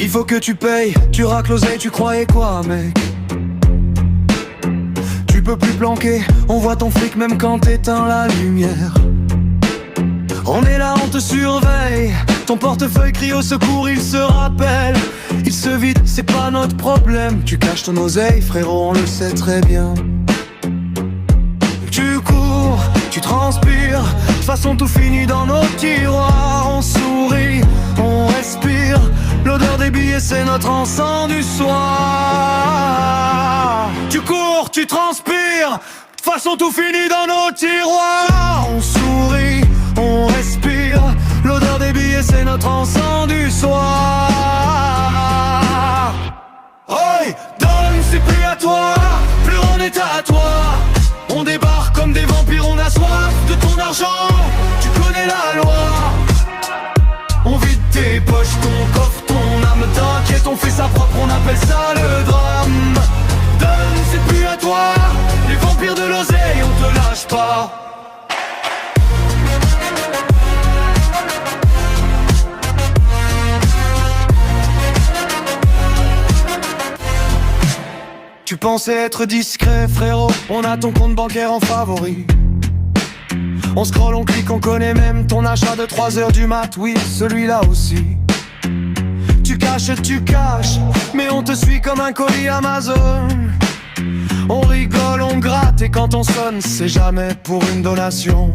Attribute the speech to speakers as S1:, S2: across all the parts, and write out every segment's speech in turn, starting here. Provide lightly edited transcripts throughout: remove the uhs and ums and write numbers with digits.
S1: Il faut que tu payes, tu racles l'oseille, tu croyais quoi mec? Tu peux plus planquer, on voit ton flic même quand t'éteins la lumière. On est là, on te surveille, ton portefeuille crie au secours, il se rappelle. Il se vide, c'est pas notre problème. Tu caches ton oseille, frérot, on le sait très bien. Tu cours, tu transpires, de toute façon tout finit dans nos tiroirs. On sourit, on respire, l'odeur des billets c'est notre encens du soir. Tu cours, tu transpires, de toute façon tout finit dans nos tiroirs. On sourit, on respire, l'odeur des billets c'est notre encens du soir. Oi, donne, c'est plus à toi, plus on est à toi. On débarque comme des vampires, on a soif de ton argent. Tu connais la loi. On vide tes poches, ton coffre, ton âme. T'inquiète, on fait ça propre, on appelle ça le drame. Donne, c'est plus à toi, les vampires de l'oseille, on te lâche pas. Tu pensais être discret frérot, on a ton compte bancaire en favori. On scrolle, on clique, on connaît même ton achat de 3h du mat, oui celui-là aussi. Tu caches, mais on te suit comme un colis Amazon. On rigole, on gratte et quand on sonne, c'est jamais pour une donation.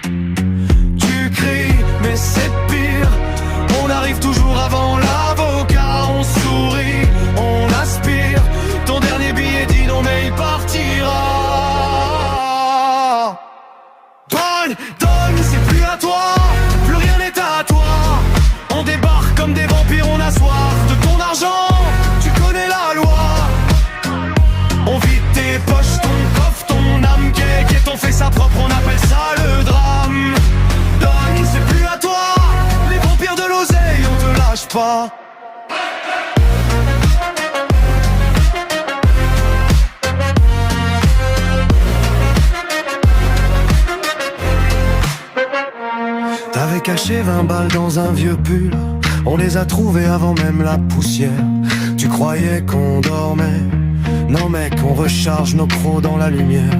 S1: Tu cries, mais c'est pire, on arrive toujours avant l'avocat. On sourit, on aspire, ton dernier billet dit non mais il partira. Donne, c'est plus à toi, plus rien n'est à toi. On débarque comme des vampires, on a soif de ton argent. Tu connais la loi. On vide tes poches, ton coffre, ton âme. Qu'est-ce on fait ça propre, on appelle ça le drame. Donne, c'est plus à toi, les vampires de l'oseille, on te lâche pas. T'avais caché 20 balles dans un vieux pull, on les a trouvés avant même la poussière. Tu croyais qu'on dormait, non mec, on recharge nos crocs dans la lumière.